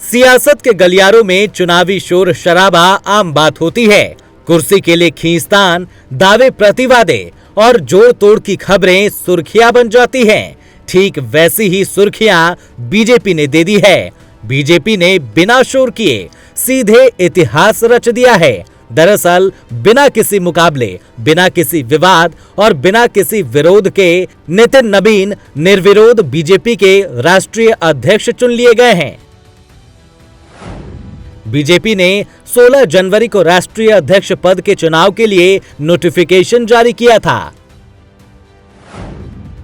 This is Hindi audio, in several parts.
सियासत के गलियारों में चुनावी शोर शराबा आम बात होती है। कुर्सी के लिए खींचतान, दावे प्रतिवादे और जोड़ तोड़ की खबरें सुर्खियां बन जाती हैं। ठीक वैसी ही सुर्खियां बीजेपी ने दे दी है। बीजेपी ने बिना शोर किए सीधे इतिहास रच दिया है। दरअसल बिना किसी मुकाबले, बिना किसी विवाद और बिना किसी विरोध के नितिन नबीन निर्विरोध बीजेपी के राष्ट्रीय अध्यक्ष चुन लिए गए हैं। बीजेपी ने 16 जनवरी को राष्ट्रीय अध्यक्ष पद के चुनाव के लिए नोटिफिकेशन जारी किया था।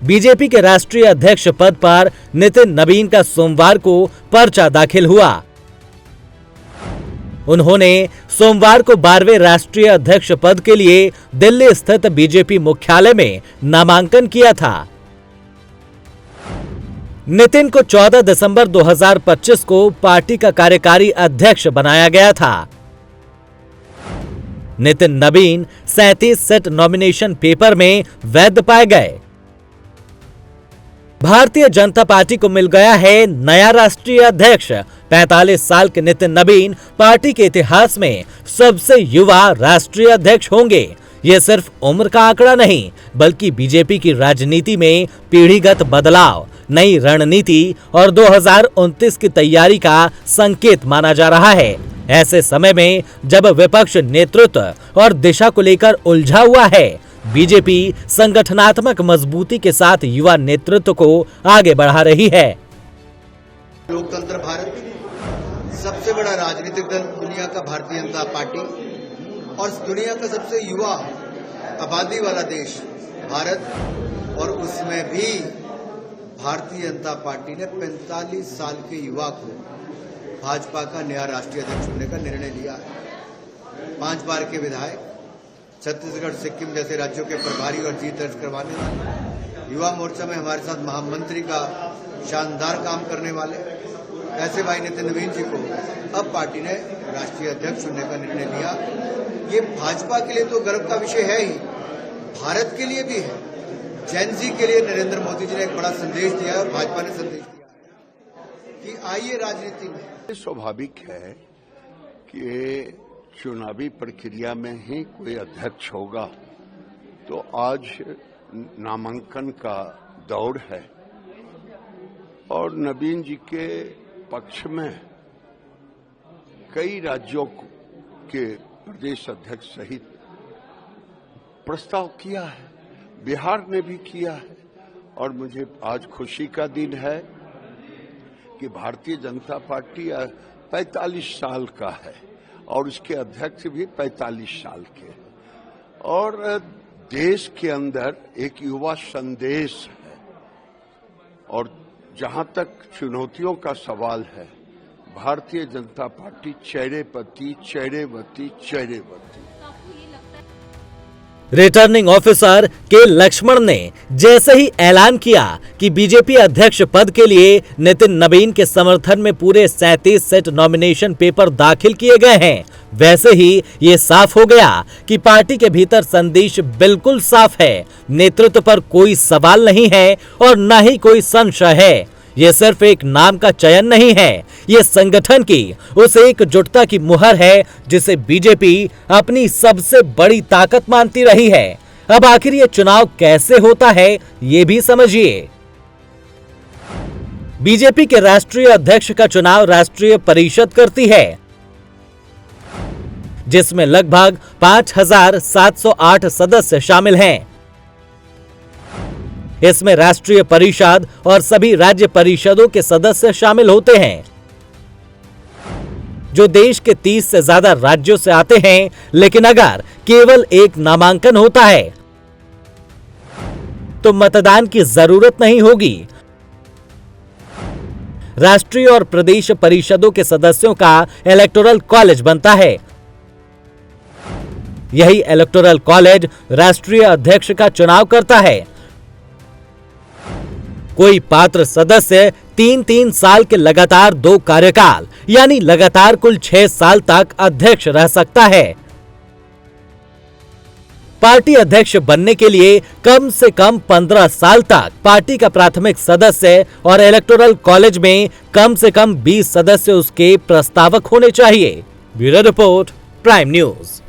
बीजेपी के राष्ट्रीय अध्यक्ष पद पर नितिन नबीन का सोमवार को पर्चा दाखिल हुआ। उन्होंने सोमवार को 12वें राष्ट्रीय अध्यक्ष पद के लिए दिल्ली स्थित बीजेपी मुख्यालय में नामांकन किया था। नितिन को 14 दिसंबर 2025 को पार्टी का कार्यकारी अध्यक्ष बनाया गया था। Nitin Nabin 37 set nomination paper में वैध पाए गए। भारतीय जनता पार्टी को मिल गया है नया राष्ट्रीय अध्यक्ष। 45 साल के नितिन नबीन पार्टी के इतिहास में सबसे युवा राष्ट्रीय अध्यक्ष होंगे। ये सिर्फ उम्र का आंकड़ा नहीं, बल्कि बीजेपी की राजनीति में पीढ़ीगत बदलाव, नई रणनीति और 2029 की तैयारी का संकेत माना जा रहा है। ऐसे समय में जब विपक्ष नेतृत्व और दिशा को लेकर उलझा हुआ है, बीजेपी संगठनात्मक मजबूती के साथ युवा नेतृत्व को आगे बढ़ा रही है। लोकतंत्र भारत सबसे बड़ा राजनीतिक दल दुनिया का भारतीय जनता पार्टी और दुनिया का सबसे युवा आबादी वाला देश भारत, और उसमें भी भारतीय जनता पार्टी ने 45 साल के युवा को भाजपा का नया राष्ट्रीय अध्यक्ष चुनने का निर्णय लिया है। 5 बार के विधायक, छत्तीसगढ़, सिक्किम जैसे राज्यों के प्रभारी और जीत दर्ज करवाने वाले, युवा मोर्चा में हमारे साथ महामंत्री का शानदार काम करने वाले ऐसे भाई नितिन नबीन जी को अब पार्टी ने राष्ट्रीय अध्यक्ष चुनने का निर्णय लिया। ये भाजपा के लिए तो गर्व का विषय है ही, भारत के लिए भी है। जैन जी के लिए नरेंद्र मोदी जी ने एक बड़ा संदेश दिया और भाजपा ने संदेश दिया कि आइए राजनीति में। स्वाभाविक है कि चुनावी प्रक्रिया में ही कोई अध्यक्ष होगा, तो आज नामांकन का दौर है और नबीन जी के पक्ष में कई राज्यों के प्रदेश अध्यक्ष सहित प्रस्ताव किया है, बिहार ने भी किया है। और मुझे आज खुशी का दिन है कि भारतीय जनता पार्टी 45 साल का है और उसके अध्यक्ष भी 45 साल के हैं और देश के अंदर एक युवा संदेश है। और जहां तक चुनौतियों का सवाल है, Bharatiya Janata party चेहरेपति, चेहरेवती, चेहरेवती। Returning officer के लक्ष्मण ने जैसे ही ऐलान किया कि बीजेपी अध्यक्ष पद के लिए नितिन नबीन के समर्थन में पूरे 37 सेट नॉमिनेशन पेपर दाखिल किए गए हैं, वैसे ही ये साफ हो गया कि पार्टी के भीतर संदेश बिल्कुल साफ है। नेतृत्व पर कोई सवाल नहीं है और न ही कोई संशय है। ये सिर्फ एक नाम का चयन नहीं है, ये संगठन की उस एकजुटता की मुहर है जिसे बीजेपी अपनी सबसे बड़ी ताकत मानती रही है। अब आखिर ये चुनाव कैसे होता है, ये भी समझिए। बीजेपी के राष्ट्रीय अध्यक्ष का चुनाव राष्ट्रीय परिषद करती है, जिसमें लगभग 5708 सदस्य शामिल हैं। इसमें राष्ट्रीय परिषद और सभी राज्य परिषदों के सदस्य शामिल होते हैं, जो देश के 30 से ज्यादा राज्यों से आते हैं। लेकिन अगर केवल एक नामांकन होता है तो मतदान की जरूरत नहीं होगी। राष्ट्रीय और प्रदेश परिषदों के सदस्यों का इलेक्टोरल कॉलेज बनता है। यही इलेक्टोरल कॉलेज राष्ट्रीय अध्यक्ष का चुनाव करता है। कोई पात्र सदस्य 3-3 साल के लगातार 2 कार्यकाल यानी लगातार कुल 6 साल तक अध्यक्ष रह सकता है। पार्टी अध्यक्ष बनने के लिए कम से कम 15 साल तक पार्टी का प्राथमिक सदस्य और इलेक्टोरल कॉलेज में कम से कम 20 सदस्य उसके प्रस्तावक होने चाहिए। Bureau report, prime news.